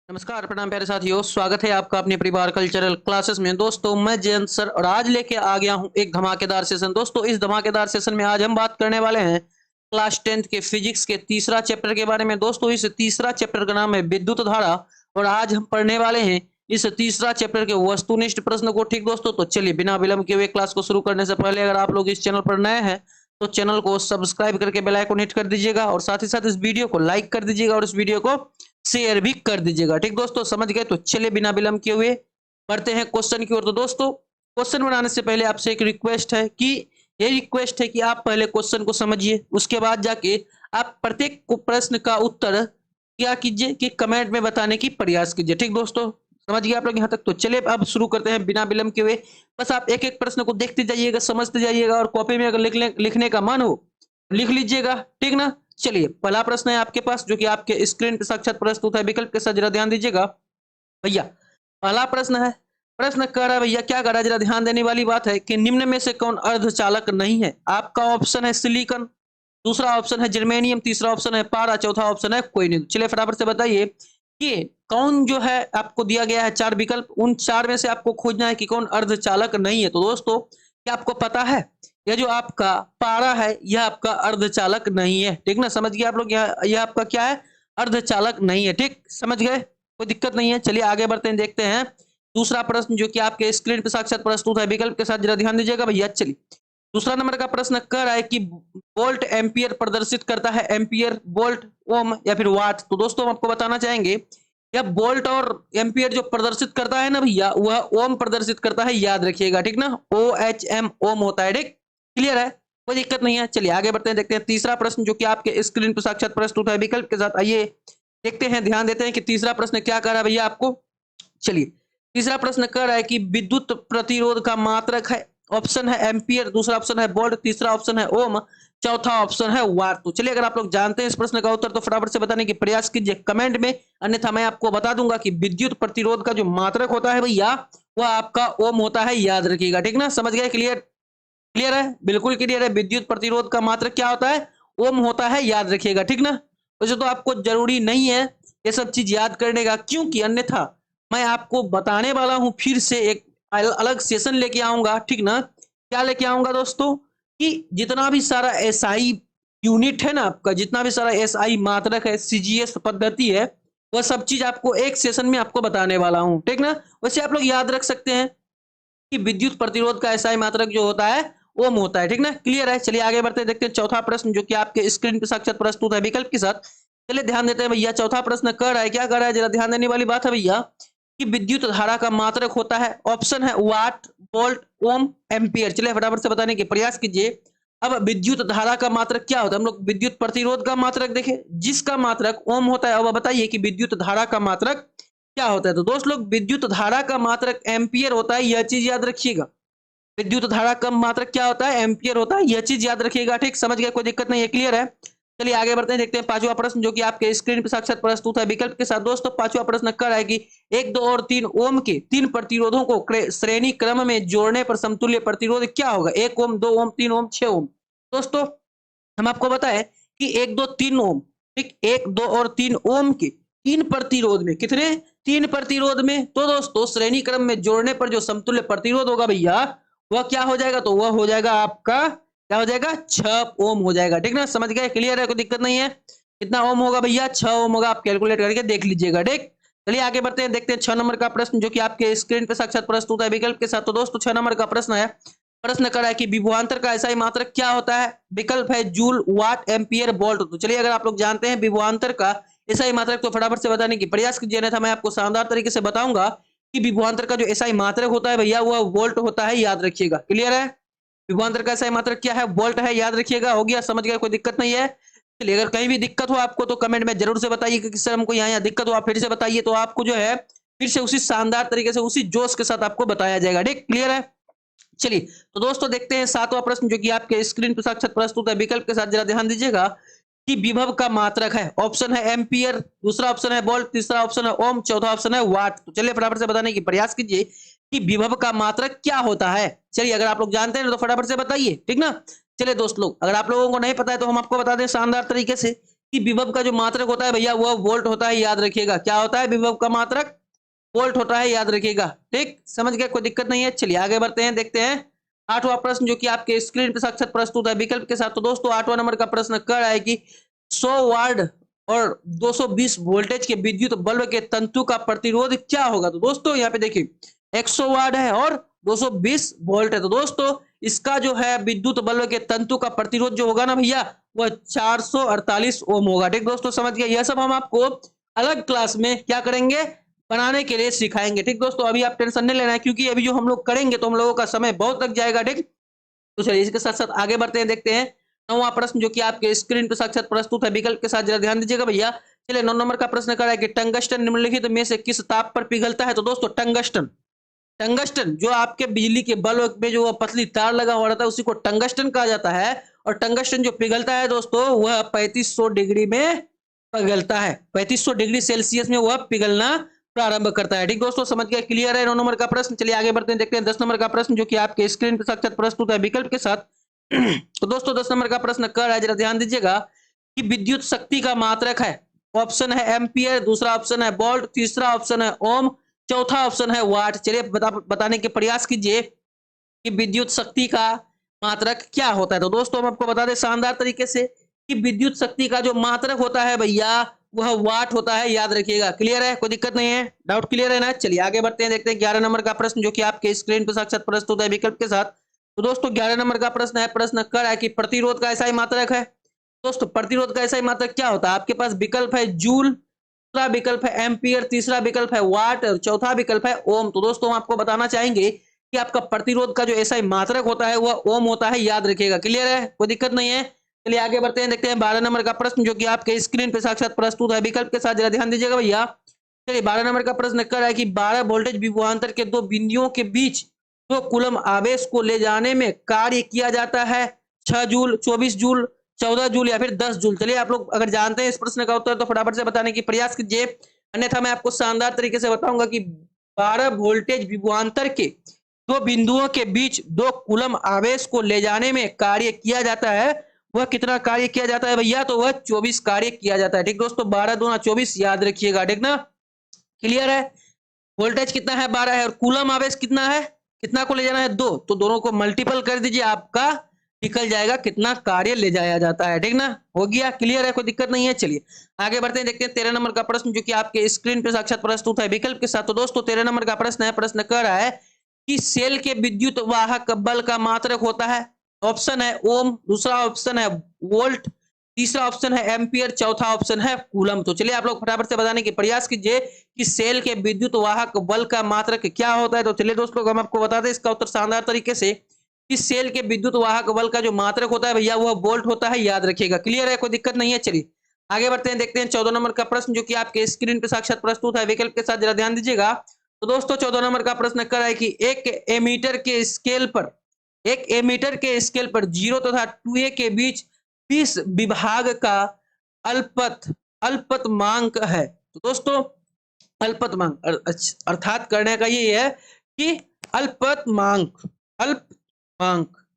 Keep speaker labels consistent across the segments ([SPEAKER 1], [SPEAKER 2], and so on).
[SPEAKER 1] नमस्कार, प्रणाम प्यारे साथियों। स्वागत है आपका अपने परिवार कल्चरल क्लासेस में। दोस्तों, मैं जयंत सर और आज लेके आ गया हूं एक धमाकेदार सेशन। दोस्तों, इस धमाकेदार सेशन में आज हम बात करने वाले हैं क्लास 10th के फिजिक्स के तीसरा चैप्टर के बारे में। दोस्तों, इस तीसरा चैप्टर का नाम है विद्युत धारा और आज हम पढ़ने वाले हैं इस तीसरा चैप्टर के वस्तुनिष्ठ प्रश्न को। ठीक दोस्तों, तो चलिए बिना विलंब किए हुए क्लास को शुरू करने से पहले अगर आप लोग इस चैनल पर नए हैं तो चैनल को सब्सक्राइब करके बेल आइकन हिट कर दीजिएगा और साथ ही साथ इस वीडियो को लाइक कर दीजिएगा और इस वीडियो को शेयर भी कर दीजिएगा। ठीक दोस्तों, समझ गए? तो चलिए बिना विलंब किए हुए बढ़ते हैं क्वेश्चन की ओर। तो दोस्तों, क्वेश्चन बनाने से पहले आपसे एक रिक्वेस्ट है कि आप पहले क्वेश्चन को समझिए, उसके बाद जाके आप प्रत्येक प्रश्न का उत्तर क्या कीजिए कि कमेंट में बताने की प्रयास कीजिए। ठीक दोस्तों, समझ गए आप लोग यहाँ तक? तो चलिए अब शुरू करते हैं बिना विलंब के हुए। बस आप एक एक प्रश्न को देखते जाइएगा, समझते जाइएगा और कॉपी में अगर लिखने का मन हो लिख लीजिएगा। ठीक ना? चलिए पहला प्रश्न है आपके पास जो कि आपके स्क्रीन पे साक्षात प्रस्तुत है। विकल्प के साथ जरा ध्यान दीजिएगा भैया। पहला प्रश्न है, प्रश्न कह रहा है भैया, क्या कह रहा है जरा ध्यान देने वाली बात है कि निम्न में से कौन अर्धचालक नहीं है? आपका ऑप्शन है सिलिकॉन, दूसरा ऑप्शन है जर्मेनियम, तीसरा ऑप्शन है पारा, चौथा ऑप्शन है कोई नहीं। चलिए फटाफट से बताइए कि कौन जो है आपको दिया गया है चार विकल्प, उन चार में से आपको खोजना है कि कौन अर्धचालक नहीं है। तो दोस्तों, क्या आपको पता है यह जो आपका पारा है यह आपका अर्धचालक नहीं है। ठीक ना? समझ गए आप लोग? यह आपका क्या है? अर्धचालक नहीं है। ठीक, समझ गए? कोई दिक्कत नहीं है। चलिए आगे बढ़ते हैं, देखते हैं दूसरा प्रश्न जो कि आपके स्क्रीन पे साक्षात प्रस्तुत है। विकल्प के साथ जरा ध्यान दीजिएगा भैया। चलिए दूसरा नंबर का प्रश्न कह रहा है कि वोल्ट एम्पियर प्रदर्शित करता है, एम्पियर, वोल्ट, ओम या फिर वाट। तो दोस्तों हम आपको बताना चाहेंगे यह वोल्ट और एम्पियर जो प्रदर्शित करता है ना भैया, वह ओम प्रदर्शित करता है, याद रखिएगा। ठीक ना? OHM ओम होता है। ठीक, क्लियर है? कोई दिक्कत नहीं है। चलिए आगे बढ़ते हैं, देखते हैं तीसरा प्रश्न जो कि आपके स्क्रीन पर साक्षात प्रस्तुत है। विकल्प के साथ आइए देखते हैं, ध्यान देते हैं कि तीसरा प्रश्न क्या कर रहा है भैया आपको। चलिए तीसरा प्रश्न कर रहा है कि विद्युत प्रतिरोध का मात्रक है। ऑप्शन है एम्पियर, दूसरा ऑप्शन है वोल्ट, तीसरा ऑप्शन है ओम, चौथा ऑप्शन है वाट। तो चलिए अगर आप लोग जानते हैं इस प्रश्न का उत्तर तो फटाफट से बताने की प्रयास कीजिए कमेंट में, अन्यथा मैं आपको बता दूंगा कि विद्युत प्रतिरोध का जो मात्रक होता है भैया वह आपका ओम होता है, याद रखिएगा। ठीक ना? समझ गए? क्लियर? क्लियर है? बिल्कुल क्लियर है। विद्युत प्रतिरोध का मात्रक क्या होता है? ओम होता है, याद रखिएगा। ठीक ना? वैसे तो आपको जरूरी नहीं है ये सब चीज याद करने का, क्योंकि अन्यथा मैं आपको बताने वाला हूं फिर से एक अलग सेशन लेके आऊंगा। ठीक ना? क्या लेके आऊंगा दोस्तों कि जितना भी सारा एसआई यूनिट है ना आपका, जितना भी सारा एसआई मात्रक है, सीजीएस पद्धति है, वह सब चीज आपको एक सेशन में आपको बताने वाला हूं। ठीक ना? वैसे आप लोग याद रख सकते हैं कि विद्युत प्रतिरोध का एसआई मात्रक जो होता है ओम होता है। ठीक ना? क्लियर है? चलिए आगे बढ़ते हैं, देखते हैं चौथा प्रश्न जो कि आपके स्क्रीन पे साक्षात प्रस्तुत है विकल्प के साथ। चलिए ध्यान देते हैं भैया। चौथा प्रश्न कर रहा है, क्या कर रहा है जरा ध्यान देने वाली बात है भैया कि विद्युत धारा का मात्रक होता है। ऑप्शन है वाट, वोल्ट, ओम, एम्पियर। चलिए फटाफट से बताने के प्रयास कीजिए। अब विद्युत धारा का मात्रक क्या होता है? हम लोग विद्युत प्रतिरोध का मात्रक देखें, जिसका मात्रक ओम होता है। अब बताइए कि विद्युत धारा का मात्रक क्या होता है? तो दोस्त लोग विद्युत धारा का मात्रक एम्पियर होता है, यह चीज याद रखिएगा। विद्युत धारा का मात्रक क्या होता है? एम्पियर होता है, यह चीज याद रखिएगा। ठीक, समझ गए? कोई दिक्कत नहीं है। क्लियर है? चलिए आगे बढ़ते हैं, देखते हैं पांचवा प्रश्न जो कि आपके स्क्रीन पर साक्षात प्रस्तुत है विकल्प के साथ। दोस्तों पांचवा प्रश्न कर रहा है कि 1, 2 और 3 ओम के तीन प्रतिरोधों को श्रेणी क्रम में जोड़ने पर समतुल्य प्रतिरोध क्या होगा? 1 ओम, 2 ओम, 3 ओम, 6 ओम। दोस्तों हम आपको बताएं कि 1, 2, 3 ओम, ठीक, 1, 2 और 3 ओम के तीन प्रतिरोध में, कितने? तीन प्रतिरोध में। तो दोस्तों श्रेणी क्रम में जोड़ने पर जो समतुल्य प्रतिरोध होगा भैया वह क्या हो जाएगा? तो वह हो जाएगा आपका, क्या हो जाएगा? 6 ओम हो जाएगा। ठीक ना? समझ गए? क्लियर है? कोई दिक्कत नहीं है। कितना ओम होगा भैया? 6 ओम होगा। आप कैलकुलेट करके देख लीजिएगा। ठीक, चलिए आगे बढ़ते हैं, देखते हैं 6 नंबर का प्रश्न जो कि आपके स्क्रीन पे साक्षात प्रस्तुत है विकल्प के साथ। तो दोस्तों 6 नंबर का प्रश्न है, प्रश्न कर रहा है कि विभवांतर का एसआई मात्रक क्या होता है? विकल्प है जूल, वाट, एम्पियर, वोल्ट। तो चलिए अगर आप लोग जानते हैं विभवांतर का एसआई मात्रक तो फटाफट से बताने की प्रयास कीजिए, नहीं था मैं आपको शानदार तरीके से बताऊंगा कि विभवांतर का जो एसआई मात्रक होता है भैया वह वोल्ट होता है, याद रखिएगा। क्लियर है? विभवांतर का एसआई मात्रक क्या है? वोल्ट है, याद रखिएगा। हो गया? समझ गया? कोई दिक्कत नहीं है। चलिए अगर कहीं भी दिक्कत हो आपको तो कमेंट में जरूर से बताइए कि सर हमको यहाँ दिक्कत हो, आप फिर से बताइए तो आपको जो है फिर से उसी शानदार तरीके से उसी जोश के साथ आपको बताया जाएगा। ठीक, क्लियर है? चलिए तो दोस्तों देखते हैं सातवां प्रश्न जो कि आपके स्क्रीन पर साक्षात प्रस्तुत है विकल्प के साथ। जरा ध्यान दीजिएगा कि विभव का मात्रक है। ऑप्शन है एम्पियर, दूसरा ऑप्शन है वोल्ट, तीसरा ऑप्शन है ओम, चौथा ऑप्शन है वाट। तो चलिए फटाफट से बताने की प्रयास कीजिए कि विभव का मात्रक क्या होता है। चलिए अगर आप लोग जानते हैं तो फटाफट से बताइए। ठीक ना? चलिए दोस्त लोग, अगर आप लोगों को नहीं पता है तो हम आपको बता दें शानदार तरीके से कि विभव का जो मात्रक होता है भैया वह वोल्ट होता है, याद रखिएगा। क्या होता है? विभव का मात्रक वोल्ट होता है, याद रखिएगा। ठीक, समझ गए? कोई दिक्कत नहीं है। चलिए आगे बढ़ते हैं, देखते हैं 8वां प्रश्न जो कि आपके स्क्रीन पे साक्षात प्रस्तुत है विकल्प के साथ। तो दोस्तों 8वां नंबर का प्रश्न कह रहा है कि 100 वाट और 220 वोल्टेज के विद्युत बल्ब के तंतु का प्रतिरोध क्या होगा? तो दोस्तों यहाँ पे देखिए 100 वाट है और 220 वोल्ट है। तो दोस्तों इसका जो है विद्युत बल्ब के तंतु का प्रतिरोध जो होगा ना भैया वह 448 ओम होगा। ठीक दोस्तों, समझ गए? यह सब हम आपको अलग क्लास में क्या करेंगे, बनाने के लिए सिखाएंगे। ठीक दोस्तों, अभी आप टेंशन नहीं लेना है, क्योंकि अभी जो हम लोग करेंगे तो हम लोगों का समय बहुत लग जाएगा। ठीक, तो चलिए इसके साथ साथ आगे बढ़ते हैं, देखते हैं 9वां प्रश्न जो कि आपके स्क्रीन पर साक्षात प्रस्तुत है विकल्प के साथ। जरा ध्यान दीजिएगा भैया। चलिए 9 नंबर का प्रश्न कर रहा है कि टंगस्टन निम्नलिखित में से किस ताप पर पिघलता है? तो दोस्तों टंगस्टन, टंगस्टन जो आपके बिजली के बल्ब में जो पतली तार लगा हुआ रहता है उसी को टंगस्टन कहा जाता है। और टंगस्टन जो पिघलता है दोस्तों वह 3500 डिग्री में पिघलता है, 3500 डिग्री सेल्सियस में वह पिघलना प्रारंभ करता है। ठीक दोस्तों, समझ गया? क्लियर है 9 नंबर का प्रश्न। चलिए आगे बढ़ते हैं, देखते हैं 10 नंबर का प्रश्न जो कि आपके स्क्रीन पर साक्षात प्रस्तुत है विकल्प के साथ। तो दोस्तों 10 नंबर का प्रश्न कर रहा है, जरा ध्यान दीजिएगा कि विद्युत शक्ति का मात्रक है। ऑप्शन है एम्पियर, दूसरा ऑप्शन है वोल्ट, तीसरा ऑप्शन है ओम, चौथा ऑप्शन है वाट। चलिए बताने के प्रयास कीजिए कि विद्युत शक्ति का मात्रक क्या होता है। तो दोस्तों हम आपको बता दें शानदार तरीके से कि विद्युत शक्ति का जो मात्रक होता है भैया वह वाट होता है, याद रखिएगा। क्लियर है? कोई दिक्कत नहीं है? डाउट क्लियर है ना? चलिए आगे बढ़ते हैं, देखते हैं 11 नंबर का प्रश्न जो कि आपके स्क्रीन पर साक्षात प्रस्तुत है विकल्प के साथ। तो दोस्तों 11 नंबर का प्रश्न है, प्रश्न कर रहा है कि प्रतिरोध का ऐसा ही मात्रक है। दोस्तों प्रतिरोध का ऐसा ही मात्रक क्या होता है? आपके पास विकल्प है जूल, दूसरा विकल्प है एम्पियर, तीसरा विकल्प है वाट और चौथा विकल्प है ओम। तो दोस्तों हम आपको बताना चाहेंगे कि आपका प्रतिरोध का जो ऐसा ही मात्रक होता है वह ओम होता है, याद रखिएगा। क्लियर है? कोई दिक्कत नहीं है? चलिए आगे बढ़ते हैं, देखते हैं 12 नंबर का प्रश्न जो कि आपके स्क्रीन पे साक्षात प्रस्तुत है विकल्प के साथ। जरा ध्यान दीजिएगा भैया। चलिए 12 नंबर का प्रश्न कर रहा है कि 12 वोल्टेज विभवांतर के दो बिंदुओं के बीच 2 कूलम आवेश को ले जाने में कार्य किया जाता है 6 जूल, 24 जूल, 14 जूल या फिर 10 जूल। चलिए आप लोग अगर जानते हैं इस प्रश्न का उत्तर तो फटाफट से बताने की प्रयास कीजिए, अन्यथा मैं आपको शानदार तरीके से बताऊंगा कि 12 वोल्टेज विभवांतर के दो बिंदुओं के बीच 2 कूलम आवेश को ले जाने में कार्य किया जाता है, वह कितना कार्य किया जाता है भैया? तो वह 24 कार्य किया जाता है। ठीक दोस्तों, 12 दूना 24, याद रखिएगा। ठीक ना? क्लियर है? वोल्टेज कितना है? 12 है। और कूलम आवेश कितना है? कितना को ले जाना है? 2। तो दोनों को मल्टीपल कर दीजिए, आपका निकल जाएगा कितना कार्य ले जाया जाता है। ठीक ना? हो गया? क्लियर है? कोई दिक्कत नहीं है? चलिए आगे बढ़ते हैं, देखते हैं 13 नंबर का प्रश्न जो कि आपके स्क्रीन पे साक्षात प्रस्तुत है विकल्प के साथ। तो दोस्तों 13 नंबर का प्रश्न है, प्रश्न कह रहा है कि सेल के विद्युत वाहक बल का मात्रक होता है। ऑप्शन है ओम, दूसरा ऑप्शन है वोल्ट, तीसरा ऑप्शन है एम्पियर, चौथा ऑप्शन है कूलम। तो चलिए आप लोग फटाफट से बताने की प्रयास कीजिए कि सेल के विद्युत वाहक बल का मात्रक क्या होता है। तो चलिए दोस्तों हम आपको बता दें इसका उत्तर शानदार तरीके से कि सेल के विद्युत वाहक बल का जो मात्रक होता है भैया वह वोल्ट होता है, याद रखिएगा। क्लियर है? कोई दिक्कत नहीं है? चलिए आगे बढ़ते हैं, देखते हैं 14 नंबर का प्रश्न जो कि आपके स्क्रीन पे साक्षात प्रस्तुत है विकल्प के साथ। जरा ध्यान दीजिएगा। तो दोस्तों 14 नंबर का प्रश्न कर रहा है कि एक एमीटर के स्केल पर 0 तथा 2a के बीच 20 विभाग का अल्पतमांक है। तो दोस्तों अल्पतमांक अर्थात करने का ये है कि अल्पतमांक,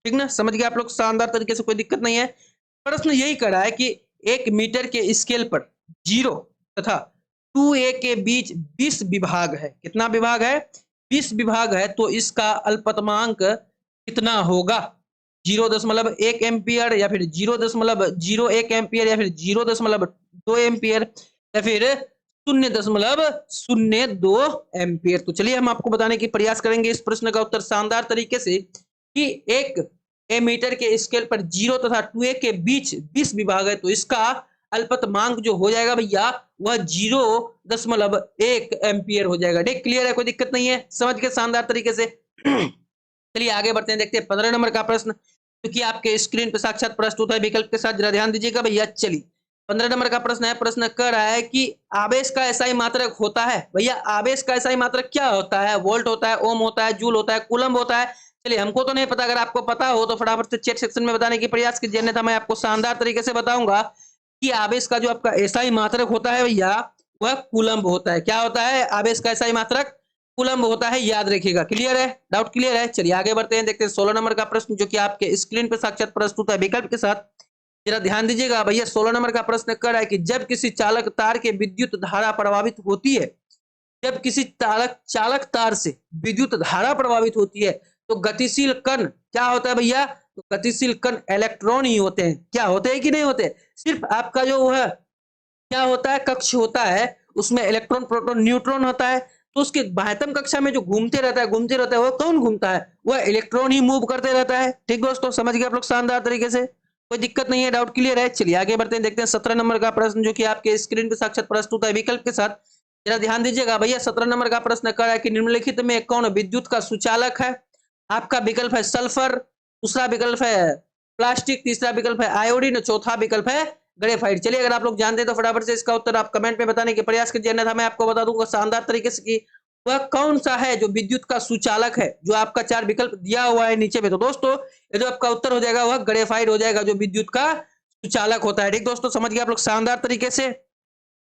[SPEAKER 1] ठीक ना? समझ गए आप लोग शानदार तरीके से? कोई दिक्कत नहीं है? प्रश्न यही कर रहा है कि 1 मीटर के स्केल पर 0 तथा 2a के बीच 20 विभाग है। कितना विभाग है? 20 विभाग है। तो इसका अल्पतमांक कितना होगा? 0.1 एम्पियर या फिर 0.01 एम्पियर या फिर 0.2 एम्पियर या फिर 0.02 एम्पियर। तो चलिए हम आपको बताने की प्रयास करेंगे इस प्रश्न का उत्तर शानदार तरीके से कि 1 एमीटर के स्केल पर 0 तथा 2a के बीच 20 विभाग है। तो इसका अल्पतमांक जो हो जाएगा भैया वह 0.1 एम्पियर हो जाएगा। ठीक, क्लियर है? कोई दिक्कत नहीं है? समझ के शानदार तरीके से? चलिए आगे बढ़ते हैं, देखते हैं 15 नंबर का प्रश्न क्योंकि आपके स्क्रीन पर साक्षात प्रस्तुत है विकल्प के साथ। जरा ध्यान दीजिएगा भैया। चलिए 15 नंबर का प्रश्न है, प्रश्न कर रहा है कि आवेश का ऐसा ही मात्रक होता है। भैया आवेश का ऐसा ही मात्रक क्या होता है? वोल्ट होता है, ओम होता है, जूल होता है, कूलम होता है। चलिए हमको तो नहीं पता, अगर आपको पता हो तो फटाफट से चैट सेक्शन में बताने की प्रयास कीजिए, अन्यथा मैं आपको शानदार तरीके से बताऊंगा कि आवेश का जो आपका ऐसा ही मात्रक होता है भैया वह कूलम्ब होता है। क्या होता है? आवेश का ऐसा ही मात्रक कूलम्ब होता है, याद रखिएगा। क्लियर है? डाउट क्लियर है? चलिए आगे बढ़ते हैं, देखते हैं 16 नंबर का प्रश्न जो कि आपके स्क्रीन पर साक्षात प्रस्तुत है विकल्प के साथ। जरा ध्यान दीजिएगा भैया, 16 नंबर का प्रश्न कर रहा है कि जब किसी चालक तार के विद्युत धारा प्रभावित होती है, जब किसी चालक चालक तार से विद्युत धारा प्रभावित होती है तो गतिशील कण क्या होता है भैया? तो गतिशील कण इलेक्ट्रॉन ही होते हैं। क्या होते हैं कि नहीं होते? सिर्फ आपका जो वह क्या होता है, कक्ष होता है, उसमें इलेक्ट्रॉन प्रोटॉन न्यूट्रॉन होता है, तो उसके बाह्यतम कक्षा में जो घूमते रहता है वो कौन घूमता है? वह इलेक्ट्रॉन ही मूव करते रहता है। ठीक दोस्तों, समझ गए आप लोग शानदार तरीके से, कोई दिक्कत नहीं है, डाउट क्लियर है। चलिए आगे बढ़ते हैं, देखते हैं 17 नंबर का प्रश्न जो कि आपके स्क्रीन पे साक्षात प्रस्तुत है विकल्प के साथ। जरा ध्यान दीजिएगा भैया, 17 नंबर का प्रश्न कर रहा है कि निम्नलिखित में कौन विद्युत का सुचालक है? आपका विकल्प है सल्फर, दूसरा विकल्प है प्लास्टिक, तीसरा विकल्प है आयोडीन, चौथा विकल्प है ग्रेफाइट। चलिए अगर आप लोग जानते हैं तो फटाफट से इसका उत्तर आप कमेंट में बताने के प्रयास कीजिए, अन्यथा मैं आपको बता दूंगा शानदार तरीके से कि वह कौन सा है जो विद्युत का सुचालक है, जो आपका 4 विकल्प दिया हुआ है नीचे में। तो दोस्तों ये जो आपका उत्तर हो जाएगा वह ग्रेफाइट हो जाएगा, जो विद्युत का सुचालक होता है। ठीक दोस्तों, समझ गए आप लोग शानदार तरीके से,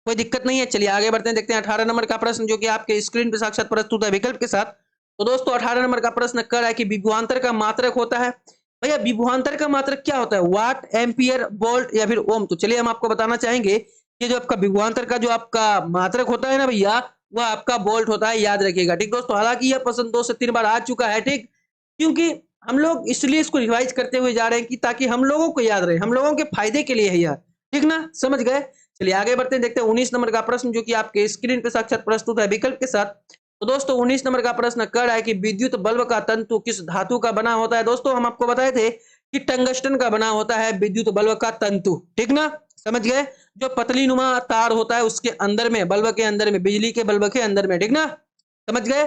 [SPEAKER 1] कोई दिक्कत नहीं है। चलिए आगे बढ़ते हैं, देखते हैं 18 नंबर का प्रश्न जो कि आपके स्क्रीन पे साक्षात प्रस्तुत है विकल्प के साथ। तो दोस्तों 18 नंबर का प्रश्न कर रहा है कि विभवांतर का मात्रक होता है। भैया विभवांतर का मात्रक क्या होता है? वाट, एम्पियर, वोल्ट या फिर ओम? तो चलिए हम आपको बताना चाहेंगे कि जो आपका विभवांतर का जो आपका मात्रक होता है ना भैया, वह आपका वोल्ट होता है, याद रखिएगा। ठीक दोस्तों, हालांकि यह प्रश्न 2 से 3 बार आ चुका है, ठीक, क्योंकि हम लोग इसलिए इसको रिवाइज करते हुए जा रहे हैं कि ताकि हम लोगों को याद रहे, हम लोगों के फायदे के लिए है यह, ठीक ना, समझ गए। चलिए आगे बढ़ते हैं, देखते हैं 19 नंबर का प्रश्न जो कि आपके स्क्रीन पे साक्षात प्रस्तुत है विकल्प के साथ। तो दोस्तों 19 नंबर का प्रश्न कर रहा है कि विद्युत बल्ब का तंतु किस धातु का बना होता है? दोस्तों हम आपको बताए थे कि टंगस्टन का बना होता है विद्युत बल्ब का तंतु, ठीक ना, समझ गए। जो पतली नुमा तार होता है उसके अंदर में, बल्ब के अंदर में, बिजली के बल्ब के अंदर में, ठीक ना, समझ गए।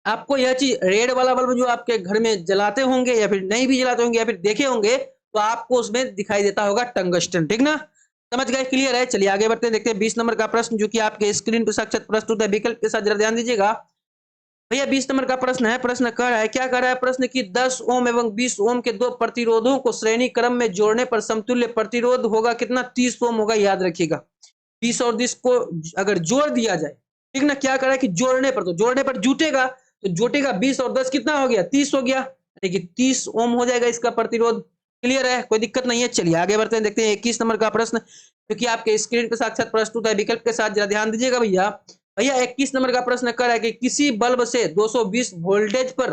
[SPEAKER 1] आपको यह चीज रेड वाला बल्ब जो आपके घर में जलाते होंगे या फिर नहीं भी जलाते होंगे या फिर देखे होंगे, तो आपको उसमें दिखाई देता होगा टंगस्टन, ठीक ना, समझ गए, क्लियर है। चलिए आगे बढ़ते हैं, देखते हैं 20 नंबर का प्रश्न जो कि आपके स्क्रीन पर साक्षात प्रस्तुत है विकल्प के साथ। जरा ध्यान दीजिएगा भैया, 20 नंबर का प्रश्न है, प्रश्न कह रहा है, क्या कह रहा है प्रश्न की 10 ओम एवं 20 ओम के दो प्रतिरोधों को श्रेणी क्रम में जोड़ने पर समतुल्य प्रतिरोध होगा कितना? 30 ओम होगा, याद रखिएगा। 20 और 20 को अगर जोड़ दिया जाए, ठीक ना, क्या कर रहा है कि जोड़ने पर, तो जोड़ने पर जुटेगा, तो जुटेगा 20 और 10 कितना हो गया? 30 हो गया, यानी कि 30 ओम हो जाएगा इसका प्रतिरोध, क्लियर है, कोई दिक्कत नहीं है। चलिए आगे बढ़ते हैं, देखते हैं 21 नंबर का प्रश्न क्योंकि आपके स्क्रीन पे साक्षात प्रस्तुत है विकल्प के साथ। जरा ध्यान दीजिएगा भैया, भैया 21 नंबर का प्रश्न कर रहा है कि किसी बल्ब से 220 वोल्टेज पर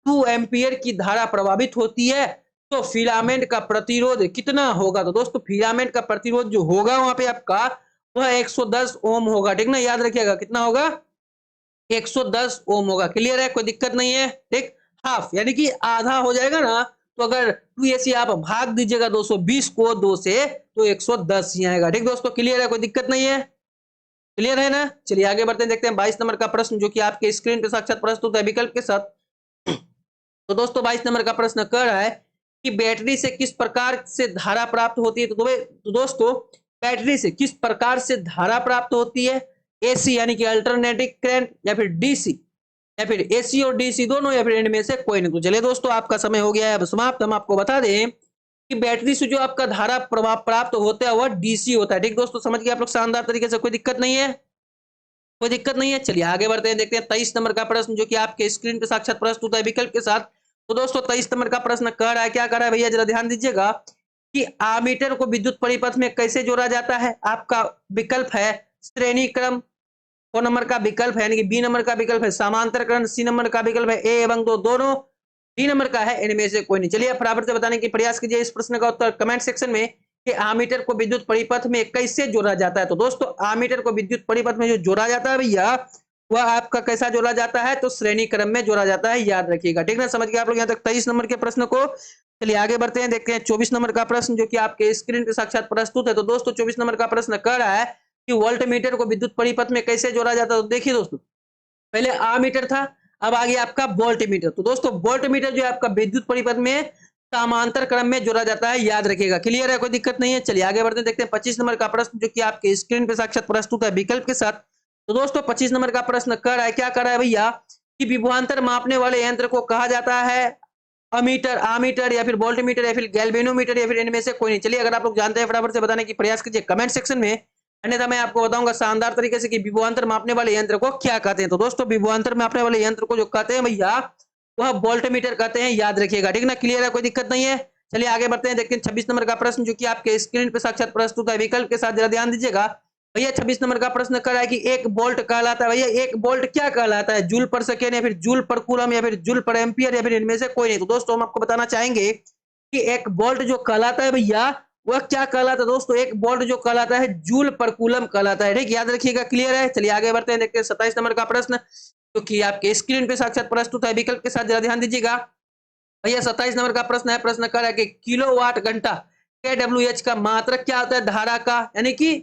[SPEAKER 1] 2 एम्पियर की धारा प्रभावित होती है तो फिलामेंट का प्रतिरोध कितना होगा? तो दोस्तों फिलामेंट का प्रतिरोध जो होगा वहां पे आपका वह 110 ओम होगा, ठीक ना, याद रखिएगा कितना होगा? 110 ओम होगा, क्लियर है, कोई दिक्कत नहीं है। ठीक, हाफ यानी कि आधा हो जाएगा ना, तो अगर 2 ऐसी आप भाग दीजिएगा 220 को 2 से तो 110 ही आएगा। ठीक दोस्तों, क्लियर है, कोई दिक्कत नहीं है, क्लियर है ना। चलिए आगे बढ़ते हैं, देखते हैं 22 नंबर का प्रश्न जो कि आपके स्क्रीन पे साक्षात प्रस्तुत है विकल्प के साथ। तो दोस्तों 22 नंबर का प्रश्न कर रहा है कि बैटरी से किस प्रकार से धारा प्राप्त होती है? तो दोस्तों बैटरी से किस प्रकार से धारा प्राप्त होती है? एसी यानी कि अल्टरनेटिंग करंट, या फिर डीसी, या फिर एसी और डीसी दोनों, या फिर इनमें से कोई नहीं। तो चलिए दोस्तों आपका समय हो गया है अब समाप्त। हम आपको बता दें कि बैटरी से जो आपका धारा प्रभाव प्राप्त होता है वह डीसी होता है। ठीक दोस्तों, समझ गए आप लोग शानदार तरीके से, कोई दिक्कत नहीं है, कोई दिक्कत नहीं है। चलिए आगे बढ़ते हैं, देखते हैं 23 नंबर का प्रश्न जो कि आपके स्क्रीन पे साक्षात प्रस्तुत है विकल्प के साथ। तो दोस्तों 23 नंबर का प्रश्न कह रहा है, क्या कह रहा है भैया, जरा ध्यान दीजिएगा कि आमीटर को विद्युत परिपथ में कैसे जोड़ा जाता है? आपका विकल्प है श्रेणी क्रम, को नंबर का विकल्प है यानी कि बी नंबर का विकल्प है समांतरकरण, सी नंबर का विकल्प है ए एवं दो दोनों, डी नंबर का है इनमें से कोई नहीं। चलिए फटाफट से बताने की प्रयास कीजिए इस प्रश्न का उत्तर कमेंट सेक्शन में कि आमीटर को विद्युत परिपथ में कैसे जोड़ा जाता है। तो दोस्तों आमीटर को विद्युत परिपथ में जो जोड़ा जाता है भैया, वह आपका कैसा जोड़ा जाता है? तो श्रेणी क्रम में जोड़ा जाता है, याद रखिएगा, ठीक ना, समझ गए आप लोग यहाँ तक 23 नंबर के प्रश्न को। चलिए आगे बढ़ते हैं, देखते हैं 24 नंबर का प्रश्न जो कि आपके स्क्रीन पे साक्षात प्रस्तुत है। तो दोस्तों 24 नंबर का प्रश्न कह रहा है कि वोल्ट मीटर को विद्युत परिपथ में कैसे जोड़ा जाता है? तो देखिए दोस्तों, पहले आमीटर था, अब आ गया आपका वोल्ट मीटर। तो दोस्तों वोल्ट मीटर जो है आपका विद्युत परिपथ में समांतर क्रम में जोड़ा जाता है, याद रखिएगा, क्लियर है, कोई दिक्कत नहीं है। चलिए आगे बढ़ते हैं, देखते हैं 25 नंबर का प्रश्न जो कि आपके स्क्रीन पे साक्षात प्रस्तुत है विकल्प के साथ। तो दोस्तों 25 नंबर का प्रश्न कर रहा है, क्या कर रहा है भैया, कि विभवांतर मापने वाले यंत्र को कहा जाता है अमीटर, आमीटर, या फिर वोल्ट मीटर, या फिर गैल्वेनोमीटर, या फिर इनमें से कोई नहीं। चलिए अगर आप लोग जानते हैं फटाफट से बताने की प्रयास कीजिए कमेंट सेक्शन में, अन्यथा मैं आपको बताऊंगा शानदार तरीके से कि विभवांतर मापने वाले यंत्र को क्या कहते हैं। तो दोस्तों विभवांतर मापने वाले यंत्र को जो कहते हैं भैया, वह वोल्ट मीटर कहते हैं, याद रखिएगा, ठीक ना, क्लियर है, कोई दिक्कत नहीं है। चलिए आगे बढ़ते हैं, देखते हैं 26 नंबर का प्रश्न जो कि आपके स्क्रीन पे साक्षात प्रस्तुत है, विकल्प के साथ जरा ध्यान दीजिएगा। भैया 26 नंबर का प्रश्न कर रहा है कि एक बोल्ट कहलाता है, भैया एक बोल्ट क्या कहलाता है, जूल पर सेकेंड या फिर जूल पर कूलम या फिर जूल पर एम्पियर या फिर इनमें से कोई नहीं। तो दोस्तों हम आपको बताना चाहेंगे कि एक बोल्ट जो कहलाता है भैया वह क्या कहलाता है दोस्तों, एक बोल्ट जो कहलाता है जूल पर कूलम कहलाता है। ठीक, याद रखिएगा, क्लियर है। चलिए आगे बढ़ते हैं, देखते हैं 27 नंबर का प्रश्न जो कि आपके स्क्रीन पे साक्षात प्रस्तुत है, विकल्प के साथ जरा ध्यान दीजिएगा। भैया 27 नंबर का प्रश्न है, प्रश्न कर रहा है कि किलोवाट घंटा KWH का मात्रक क्या होता है धारा का, यानी कि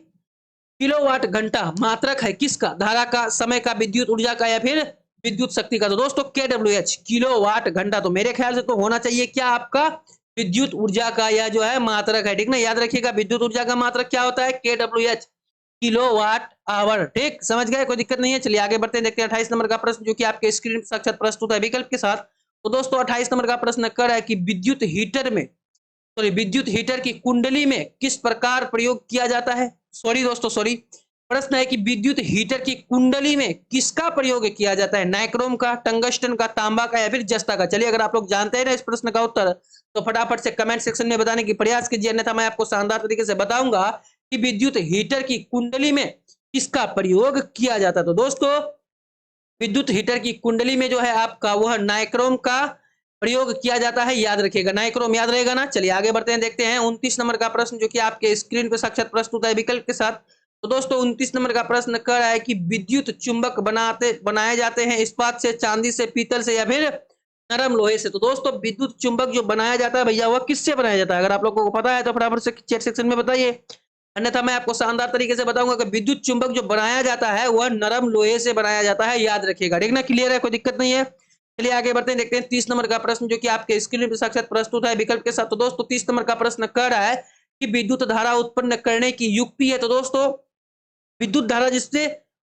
[SPEAKER 1] किलोवाट घंटा मात्रक है किसका, धारा का, समय का, विद्युत ऊर्जा का या फिर विद्युत शक्ति का। तो दोस्तों KWH किलोवाट घंटा, तो मेरे ख्याल से तो होना चाहिए क्या आपका विद्युत ऊर्जा का यह जो है मात्रक है। ठीक ना, याद रखिएगा विद्युत ऊर्जा का मात्रक क्या होता है KWH किलोवाट आवर। ठीक, समझ गए, कोई दिक्कत नहीं है। चलिए आगे बढ़ते हैं, देखते हैं 28 नंबर का प्रश्न जो कि आपके स्क्रीन पर साक्षात प्रस्तुत है विकल्प के साथ। तो दोस्तों 28 नंबर का प्रश्न कर रहा है कि विद्युत हीटर में, सॉरी विद्युत हीटर की कुंडली में किस प्रकार प्रयोग किया जाता है। सॉरी दोस्तों, सॉरी, प्रश्न है कि विद्युत हीटर की कुंडली में किसका प्रयोग किया जाता है, नाइक्रोम का, टंगस्टन का, तांबा का या फिर जस्ता का। चलिए अगर आप लोग जानते हैं ना इस प्रश्न का उत्तर तो फटाफट से कमेंट सेक्शन में बताने की प्रयास कीजिए, अन्यथा मैं आपको शानदार तरीके से बताऊंगा कि विद्युत हीटर की कुंडली में किसका प्रयोग किया जाता है। तो दोस्तों विद्युत हीटर की कुंडली में जो है आपका वह नाइक्रोम का प्रयोग किया जाता है, याद रखिएगा, नाइक्रोम याद रहेगा ना। चलिए आगे बढ़ते हैं, देखते हैं 29 नंबर का प्रश्न जो कि आपके स्क्रीन पे साक्षात प्रस्तुत है विकल्प के साथ। तो दोस्तों 29 नंबर का प्रश्न कह रहा है कि विद्युत चुंबक बनाए जाते हैं इस्पात से, चांदी से, पीतल से या फिर नरम लोहे से। तो दोस्तों विद्युत चुंबक जो बनाया जाता है भैया वह किससे बनाया जाता है, अगर आप लोगों को पता है तो फटाफट से चैट सेक्शन में बताइए, अन्यथा मैं आपको शानदार तरीके से बताऊंगा कि विद्युत चुंबक जो बनाया जाता है वह नरम लोहे से बनाया जाता है, याद रखिएगा। ठीक ना, क्लियर है, कोई दिक्कत नहीं है। चलिए आगे बढ़ते हैं, देखते हैं 30 नंबर का प्रश्न जो कि आपके स्क्रीन पर साक्षात प्रस्तुत है विकल्प के साथ। तो दोस्तों 30 नंबर का प्रश्न कह रहा है कि विद्युत धारा उत्पन्न करने की युक्ति है। तो दोस्तों विद्युत धारा जिससे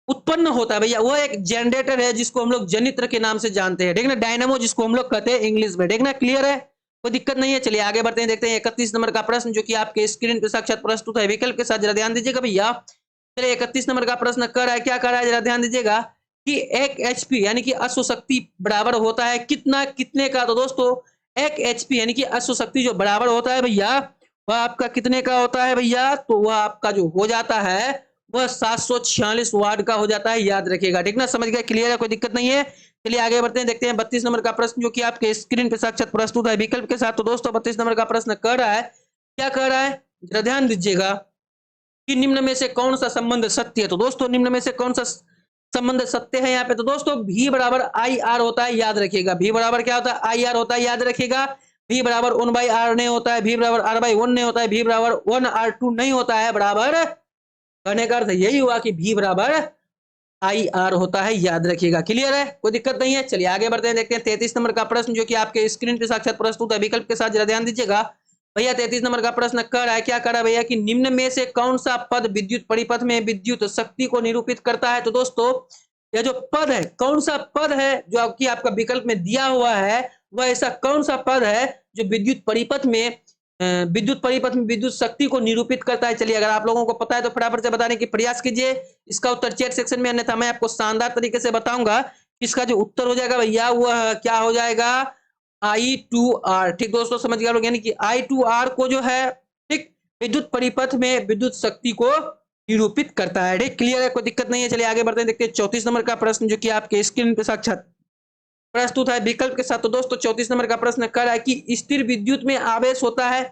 [SPEAKER 1] उत्पन्न होता है भैया वह एक जनरेटर है जिसको हम लोग जनित्र के नाम से जानते हैं। ठीक ना, डायनामो जिसको हम लोग कहते हैं इंग्लिश में। ठीक ना, क्लियर है, कोई दिक्कत नहीं है। चलिए आगे बढ़ते हैं, देखते हैं 31 नंबर का प्रश्न जो कि आपके स्क्रीन पे साक्षात प्रस्तुत है विकल्प के साथ, जरा ध्यान दीजिएगा भैया। चलिए 31 नंबर का प्रश्न कर रहा है, क्या कर रहा है, जरा ध्यान दीजिएगा कि 1 HP यानी कि अश्वशक्ति बराबर होता है कितना, कितने का। तो दोस्तों 1 HP यानी कि अश्वशक्ति जो बराबर होता है भैया वह आपका कितने का होता है भैया, तो वह आपका जो हो जाता है वह 746 वाट का हो जाता है, याद रखिएगा। ठीक ना, समझ गए, क्लियर है, कोई दिक्कत नहीं है। चलिए आगे बढ़ते हैं, देखते हैं 32 नंबर का प्रश्न जो कि आपके स्क्रीन पे साक्षात प्रस्तुत है विकल्प के साथ। तो दोस्तों 32 नंबर का प्रश्न कर रहा है, क्या कर रहा है, जरा ध्यान दीजिएगा कि निम्न में से कौन सा संबंध सत्य है। तो दोस्तों निम्न में से कौन सा संबंध सत्य है यहाँ पे। तो दोस्तों V बराबर IR होता है, याद रखिएगा। V बराबर क्या होता है, IR होता है, याद रखिएगा। V बराबर 1/R नहीं होता है, V बराबर R/1 नहीं होता है, V बराबर 1R2 नहीं होता है, बराबर कहने का अर्थ यही हुआ कि V बराबर IR होता है, याद रखिएगा। क्लियर है, कोई दिक्कत नहीं है। चलिए आगे बढ़ते हैं, देखते हैं 33 नंबर का प्रश्न जो कि आपके स्क्रीन पे साक्षात प्रस्तुत है विकल्प के साथ, जरा ध्यान दीजिएगा भैया। 33 नंबर का प्रश्न कर रहा है, क्या कर रहा है भैया कि निम्न में से कौन सा पद विद्युत परिपथ में विद्युत शक्ति को निरूपित करता है। तो दोस्तों यह जो पद है, कौन सा पद है जो कि आपका विकल्प में दिया हुआ है, वह ऐसा कौन सा पद है जो विद्युत परिपथ में विद्युत शक्ति को निरूपित करता है। चलिए अगर आप लोगों को पता है तो फटाफट से बताने की प्रयास कीजिए, इसका उत्तर चैट सेक्शन में, अन्यथा मैं आपको शानदार तरीके से बताऊंगा। इसका जो उत्तर हो जाएगा भैया वह क्या हो जाएगा, I2R। ठीक दोस्तों, समझ गए लोग, यानी कि I2R को जो है ठीक विद्युत परिपथ में विद्युत शक्ति को निरूपित करता है। ठीक, क्लियर है, कोई दिक्कत नहीं है। चलिए आगे बढ़ते हैं, देखते हैं 34 नंबर का प्रश्न जो कि आपके स्क्रीन पे साक्षात प्रस्तुत है विकल्प के साथ। तो दोस्तों 34 नंबर का प्रश्न कर रहा है कि स्थिर विद्युत में आवेश होता है,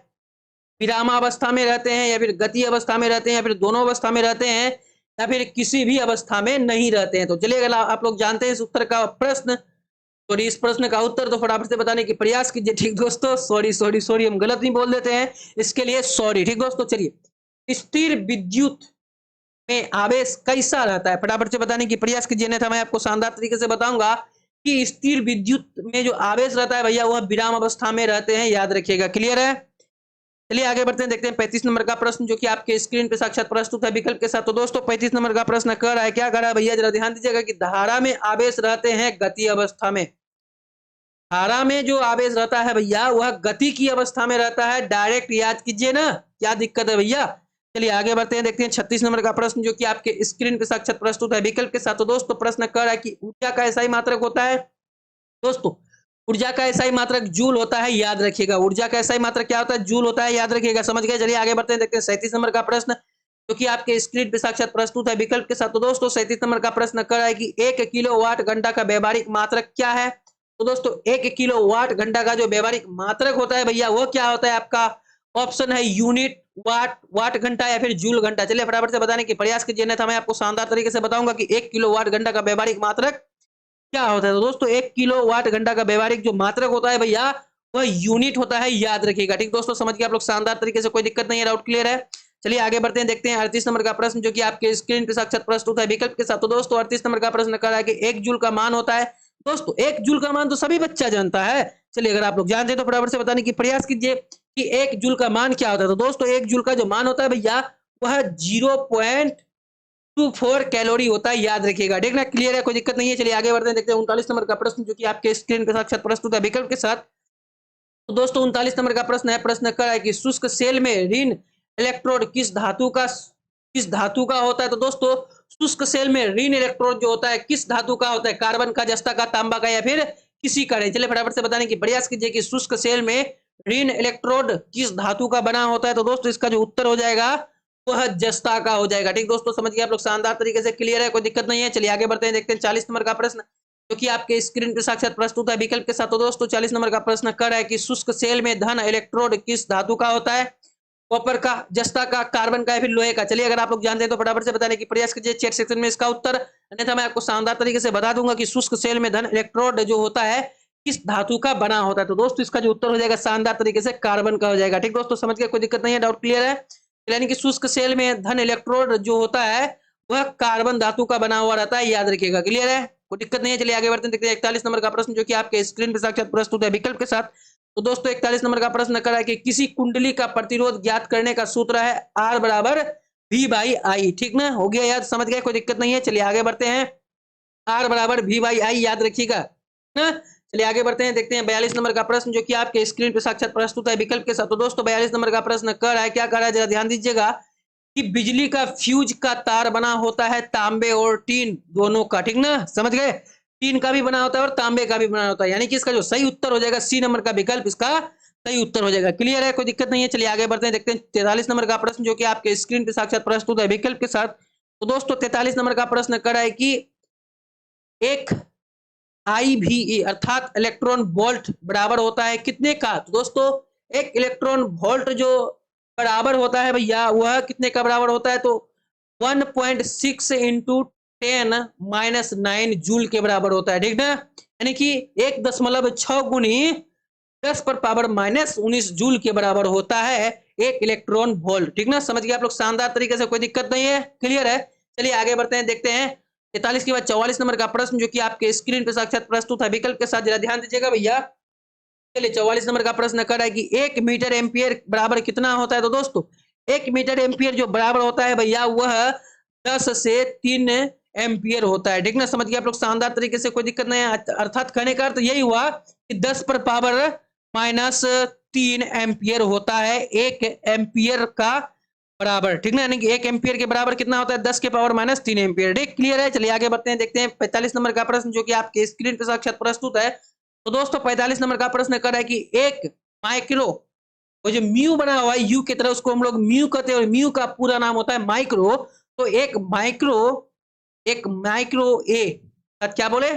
[SPEAKER 1] विरामावस्था में रहते हैं या फिर गति अवस्था में रहते हैं या फिर दोनों अवस्था में रहते हैं या फिर किसी भी अवस्था में नहीं रहते हैं। तो चलिए अगर आप लोग जानते हैं इस उत्तर का प्रश्न, तो इस प्रश्न का उत्तर तो फटाफट से बताने की प्रयास कीजिए। ठीक दोस्तों, सॉरी सॉरी सॉरी, हम गलत नहीं बोल देते हैं, इसके लिए सॉरी। ठीक दोस्तों, चलिए स्थिर विद्युत में आवेश कैसा रहता है, फटाफट से बताने की प्रयास कीजिए, नहीं था मैं आपको शानदार तरीके से बताऊंगा कि स्थिर विद्युत में जो आवेश रहता है भैया वह विराम अवस्था में रहते हैं, याद रखिएगा। क्लियर है, चलिए आगे बढ़ते हैं, देखते हैं 35 नंबर का प्रश्न जो कि आपके स्क्रीन पे साक्षात प्रस्तुत है विकल्प के साथ। तो दोस्तों 35 नंबर का प्रश्न कर रहा है, क्या कर रहा है भैया, जरा ध्यान दीजिएगा कि धारा में आवेश रहते हैं गति अवस्था में। धारा में जो आवेश रहता है भैया वह गति की अवस्था में रहता है, डायरेक्ट याद कीजिए ना, क्या दिक्कत है भैया। चलिए आगे बढ़ते हैं, देखते हैं 36 नंबर का प्रश्न जो कि आपके स्क्रीन पे साक्षात प्रस्तुत है विकल्प के साथ। तो दोस्तों प्रश्न कर रहा है कि ऊर्जा का ऐसा ही मात्रक होता है। दोस्तों ऊर्जा का एसआई मात्रक जूल होता है, याद रखिएगा। ऊर्जा का एसआई मात्रक क्या होता है? जूल होता है, याद रखिएगा। समझ गए? चलिए आगे बढ़ते हैं, देखते हैं 37 नंबर का प्रश्न जो कि आपके स्क्रीन पे साक्षात प्रस्तुत है विकल्प के साथ। तो दोस्तों 37 नंबर का प्रश्न कर रहा है कि 1 किलोवाट घंटा का व्यवहारिक मात्रक क्या है? तो दोस्तों 1 किलोवाट घंटा का जो व्यवहारिक मात्रक होता है भैया, वो क्या होता है आपका? ऑप्शन है यूनिट, वाट, वाट घंटा या फिर जूल घंटा। चलिए फटाफट से बताने की प्रयास कीजिए, नहीं तो मैं आपको शानदार तरीके से बताऊंगा कि 1 किलोवाट घंटा का व्यवहारिक मात्रक क्या होता है। तो दोस्तों 1 किलोवाट घंटा का व्यवहारिक जो मात्रक होता है भैया, वह यूनिट होता है, याद रखिएगा। ठीक दोस्तों, समझ गए आप लोग शानदार तरीके से, कोई दिक्कत नहीं है, डाउट क्लियर है। चलिए आगे बढ़ते हैं, देखते हैं 38 नंबर का प्रश्न जो कि आपके स्क्रीन पे साक्षात प्रस्तुत है विकल्प के साथ। तो दोस्तों 38 नंबर का प्रश्न कर रहा है कि 1 जूल का मान होता है। दोस्तों 1 जूल का मान तो सभी बच्चा जानता है। चलिए अगर आप लोग जानते हैं तो फटाफट से बताने की प्रयास कीजिए कि 1 जूल का मान क्या होता है। तो दोस्तों 1 जूल का जो मान होता है भैया, वह 0.24 कैलोरी होता है, याद रखिएगा। देखना क्लियर है, कोई दिक्कत नहीं है। चलिए आगे बढ़ते हैं, देखते हैं 39 नंबर का प्रश्न जो कि आपके स्क्रीन पे साक्षात प्रस्तुत है विकल्प के साथ। तो दोस्तों 39 नंबर का प्रश्न है, प्रश्न कर रहा है कि शुष्क सेल में ऋण इलेक्ट्रोड किस धातु का होता है। तो दोस्तों शुष्क सेल में ऋण इलेक्ट्रोड जो होता है किस धातु का होता है? कार्बन का, जस्ता का, तांबा का या फिर किसी का नहीं? चलिए फटाफट से बताने की प्रयास कीजिए कि शुष्क सेल में ऋण इलेक्ट्रोड किस धातु का बना होता है। तो दोस्तों इसका जो उत्तर हो जाएगा वह जस्ता का हो जाएगा। ठीक दोस्तों, समझ गए आप लोग शानदार तरीके से, क्लियर है, कोई दिक्कत नहीं है। चलिए आगे बढ़ते हैं, देखते हैं 40 नंबर का प्रश्न जो कि आपके स्क्रीन पे साक्षात प्रस्तुत है विकल्प के साथ। तो दोस्तों 40 नंबर का प्रश्न कर रहा है कि शुष्क सेल में धन इलेक्ट्रोड किस धातु का होता है? कॉपर का, जस्ता का, कार्बन का या फिर लोहे का? चलिए अगर आप लोग जानते हैं तो फटाफट से बताने की प्रयास कीजिए चैट सेक्शन में इसका उत्तर, अन्यथा मैं आपको शानदार तरीके से बता दूंगा कि शुष्क सेल में धन इलेक्ट्रोड जो होता है किस धातु का बना होता है। तो दोस्तों इसका जो उत्तर हो जाएगा शानदार तरीके से कार्बन का हो जाएगा। ठीक दोस्तों, समझ गए, कोई दिक्कत नहीं है, डाउट क्लियर है। यानी कि शुष्क सेल में धन इलेक्ट्रोड जो होता है वह कार्बन धातु का बना हुआ रहता है, याद रखिएगा। क्लियर है, कोई दिक्कत नहीं है। चलिए आगे बढ़ते हैं, देखते हैं 41 नंबर का प्रश्न जो कि आपके स्क्रीन पे साक्षात प्रस्तुत है विकल्प के साथ। तो दोस्तों 41 नंबर का प्रश्न कर रहा है कि किसी कुंडली का प्रतिरोध ज्ञात करने का सूत्र है R बराबर V बाई आई। ठीक ना, हो गया याद, समझ गए, कोई दिक्कत नहीं है। चलिए आगे बढ़ते हैं, R बराबर V बाई आई, याद रखिएगा ना। चलिए आगे बढ़ते हैं, देखते हैं 42 नंबर का प्रश्न जो कि आपके स्क्रीन पे साक्षात प्रस्तुत है विकल्प के साथ। तो दोस्तों 42 नंबर का प्रश्न कर रहा है, क्या कर रहा है जरा ध्यान दीजिएगा कि बिजली का फ्यूज का तार बना होता है तांबे और टीन दोनों का। ठीक ना, समझ गए, टीन का भी बना होता है और तांबे का भी बना होता है, यानी कि इसका जो सही उत्तर हो जाएगा सी नंबर का विकल्प इसका सही उत्तर हो जाएगा। क्लियर है, कोई दिक्कत नहीं है। चलिए आगे बढ़ते हैं, देखते हैं 43 नंबर का प्रश्न जो कि आपके स्क्रीन पे साक्षात प्रस्तुत है विकल्प के साथ। तो दोस्तों 43 नंबर का प्रश्न कर रहा है कि एक IVE अर्थात इलेक्ट्रॉन वोल्ट बराबर होता है कितने का? तो दोस्तों एक इलेक्ट्रॉन वोल्ट जो बराबर होता है भैया, वह कितने का बराबर होता है? तो 1.6 इंटू 10⁻⁹ जूल के बराबर होता है। ठीक ना, यानी कि 1.6 गुनी 10 पर पावर -19 जूल के बराबर होता है एक इलेक्ट्रॉन वोल्ट। ठीक ना, समझ गए आप लोग शानदार तरीके से, कोई दिक्कत नहीं है, क्लियर है। चलिए आगे बढ़ते हैं, देखते हैं 43 के बाद 44 नंबर का प्रश्न जो कि आपके स्क्रीन पे साक्षात प्रस्तुत है विकल्प के साथ, जरा ध्यान दीजिएगा भैया। चलिए 44 नंबर का प्रश्न कर रहा है कि 1 मीटर एम्पियर बराबर कितना होता है? तो दोस्तों 1 मीटर एम्पियर जो बराबर होता है भैया, वह 10 से 3 एम्पियर होता है। ठीक ना, समझ गए आप लोग शानदार तरीके से, कोई दिक्कत नहीं है। अर्थात कहने का अर्थ यही हुआ कि 10 पर पावर -3 एम्पियर होता है 1 एम्पियर का बराबर। ठीक ना, यानी कि 1 एम्पियर के बराबर कितना होता है? 10 के पावर -3 एम्पियर। ठीक, क्लियर है। चलिए आगे बढ़ते हैं, देखते हैं 45 नंबर का प्रश्न जो कि आपके स्क्रीन पे साक्षात प्रस्तुत है। तो दोस्तों 45 नंबर का प्रश्न कर रहा है कि एक माइक्रो, वो जो म्यू बना हुआ है यू की तरह, उसको हम लोग म्यू कहते हैं और म्यू का पूरा नाम होता है माइक्रो। तो एक माइक्रो ए, क्या बोले,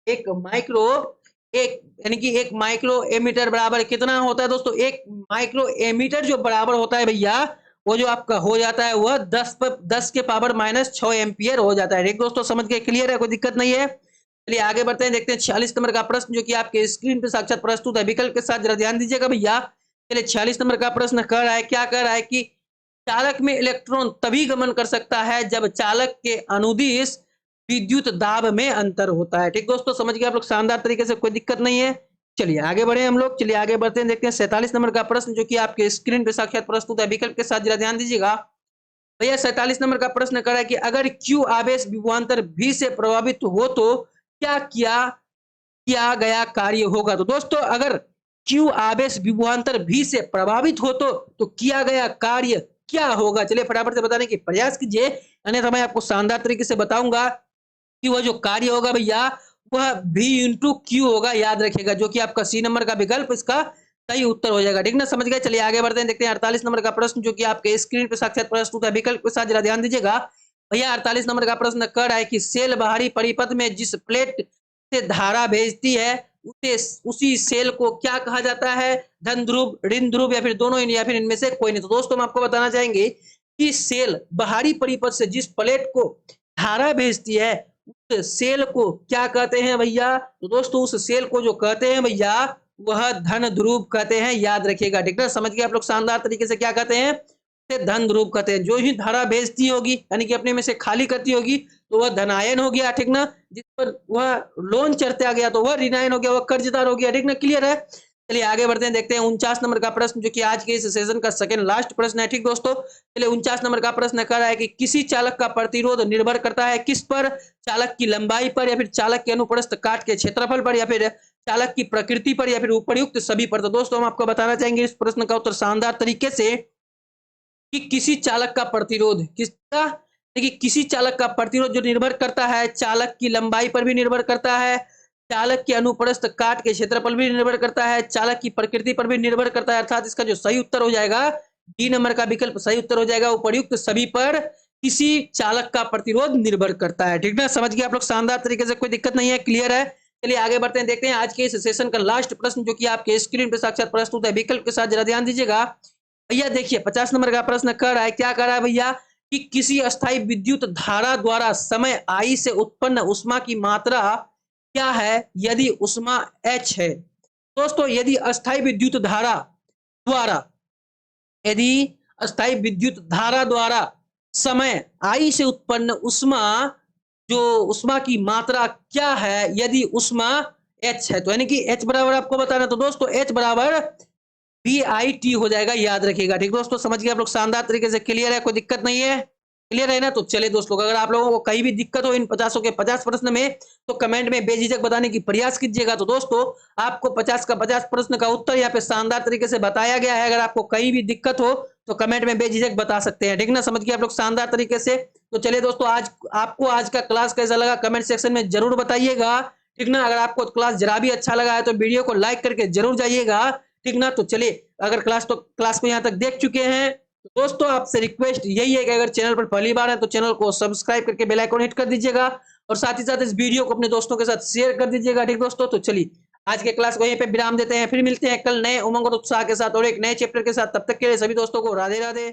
[SPEAKER 1] एक माइक्रो एक, यानी कि एक माइक्रो एमीटर बराबर कितना होता है? दोस्तों एक माइक्रो एमीटर जो बराबर होता है भैया, वो जो आपका हो जाता है वह 10 के पावर -6 एम्पियर हो जाता है। एक दोस्तों समझ के क्लियर है, कोई दिक्कत नहीं है। चलिए आगे बढ़ते हैं, देखते हैं 46 नंबर का प्रश्न जो कि आपके स्क्रीन पे साक्षात प्रस्तुत है विकल्प के साथ, जरा ध्यान दीजिएगा भैया। चलिए 46 नंबर का प्रश्न कर रहा है, क्या कर रहा है कि चालक में इलेक्ट्रॉन तभी गमन कर सकता है जब चालक के अनुदिश विद्युत दाब में अंतर होता है। ठीक दोस्तों, समझ गए आप लोग शानदार तरीके से, कोई दिक्कत नहीं है। चलिए आगे बढ़े हम लोग, चलिए आगे बढ़ते हैं, देखते हैं 47 नंबर का प्रश्न जो कि आपके स्क्रीन पे साक्षात प्रस्तुत है विकल्प के साथ, जरा ध्यान दीजिएगा भैया। 47 नंबर का प्रश्न कर रहा है कि अगर Q आवेश विभवांतर V से प्रभावित हो तो क्या किया गया कार्य होगा? तो दोस्तों अगर Q आवेश विभवांतर V से प्रभावित हो तो किया गया कार्य क्या होगा? चलिए फटाफट से बताने की प्रयास कीजिए, अन्यथा मैं आपको शानदार तरीके से बताऊंगा कि वह जो कार्य होगा भैया, वह V इंटू क्यू होगा, याद रखिएगा, जो कि आपका सी नंबर का विकल्प इसका सही उत्तर हो जाएगा। ठीक ना, समझ गए। चलिए आगे बढ़ते हैं, देखते हैं 48 नंबर का प्रश्न, जो कि आपके स्क्रीन पे साक्षात प्रश्न होता है। विकल्प के साथ जरा ध्यान दीजिएगा भैया। 48 नंबर का प्रश्न कह रहा है कि सेल बाहरी परिपथ में जिस प्लेट से धारा भेजती है उसे उसी सेल को क्या कहा जाता है? धन ध्रुव, ऋण ध्रुव, या फिर दोनों, या फिर इनमें से कोई नहीं। तो दोस्तों हम आपको बताना चाहेंगे कि सेल बाहरी परिपथ से जिस प्लेट को धारा भेजती है उस सेल को क्या कहते हैं भैया? तो दोस्तों उस सेल को जो कहते हैं भैया वह धन ध्रुव कहते हैं, याद रखिएगा। ठीक है, समझ गए आप लोग। शानदार तरीके से क्या कहते हैं? धन ध्रुव कहते हैं। जो ही धारा भेजती होगी यानी कि अपने में से खाली करती होगी तो वह धनायन हो गया। ठीक ना, जिस पर वह लोन चढ़ता गया तो वह ऋणायन हो गया, वह कर्जदार हो गया। ठीक ना, क्लियर है। चलिए आगे बढ़ते हैं, देखते हैं 49 नंबर का प्रश्न, जो कि आज के इस सेशन का सेकंड लास्ट प्रश्न है। ठीक दोस्तों, चलिए 49 नंबर का प्रश्न कह रहा है कि किसी चालक का प्रतिरोध निर्भर करता है किस पर? चालक की लंबाई पर, या फिर चालक के अनुप्रस्थ काट के क्षेत्रफल पर, या फिर चालक की प्रकृति पर, या फिर उपर्युक्त सभी पर। तो दोस्तों हम आपको बताना चाहेंगे इस प्रश्न का उत्तर शानदार तरीके से कि किसी चालक का प्रतिरोध, किसका? देखिए किसी चालक का प्रतिरोध जो निर्भर करता है चालक की लंबाई पर भी निर्भर करता है, चालक के अनुप्रस्थ काट के क्षेत्रफल भी निर्भर करता है, चालक की प्रकृति पर भी निर्भर करता है। अर्थात इसका जो सही उत्तर हो जाएगा डी नंबर का विकल्प सही उत्तर हो जाएगा। उपर्युक्त सभी पर किसी चालक का प्रतिरोध निर्भर करता है। ठीक ना, समझ गए आप लोग। शानदार तरीके से, कोई दिक्कत नहीं है, क्लियर है। चलिए आगे बढ़ते हैं, देखते हैं आज के इस सेशन का लास्ट प्रश्न, जो कि आपके स्क्रीन पर साक्षात प्रस्तुत है। विकल्प के साथ जरा ध्यान दीजिएगा भैया। देखिए 50 नंबर का प्रश्न कर रहा है, क्या कर रहा है भैया कि किसी अस्थाई विद्युत धारा द्वारा समय आई से उत्पन्न उष्मा की मात्रा क्या है यदि उष्मा h है? दोस्तों यदि अस्थाई विद्युत धारा द्वारा, यदि अस्थाई विद्युत धारा द्वारा समय आई से उत्पन्न उष्मा, जो उष्मा की मात्रा क्या है यदि उष्मा h है, तो यानी कि h बराबर आपको बताना। तो दोस्तों h बराबर BIT हो जाएगा, याद रखिएगा। ठीक दोस्तों, समझ गए आप लोग। शानदार तरीके से क्लियर है, कोई दिक्कत नहीं है, क्लियर है ना। तो चले दोस्तों, अगर आप लोगों को कहीं भी दिक्कत हो इन 50 के 50 प्रश्न में तो कमेंट में बेझिझक बताने की प्रयास कीजिएगा। तो दोस्तों आपको 50 का 50 प्रश्न का उत्तर यहाँ पे शानदार तरीके से बताया गया है। अगर आपको कहीं भी दिक्कत हो तो कमेंट में बेझिझक बता सकते हैं। ठीक ना, समझ गए आप लोग शानदार तरीके से। तो चलिए दोस्तों, आज आपको आज का क्लास कैसा लगा कमेंट सेक्शन में जरूर बताइएगा। ठीक ना, अगर आपको क्लास जरा भी अच्छा लगा है तो वीडियो को लाइक करके जरूर जाइएगा। ठीक ना, तो चलिए, अगर क्लास को यहाँ तक देख चुके हैं तो दोस्तों आपसे रिक्वेस्ट यही है कि अगर चैनल पर पहली बार है तो चैनल को सब्सक्राइब करके बेल आइकन हिट कर दीजिएगा, और साथ ही साथ इस वीडियो को अपने दोस्तों के साथ शेयर कर दीजिएगा। ठीक दोस्तों, तो चलिए आज के क्लास को यहीं पे विराम देते हैं, फिर मिलते हैं कल नए उमंग और उत्साह के साथ और एक नए चैप्टर के साथ। तब तक के लिए सभी दोस्तों को राधे राधे।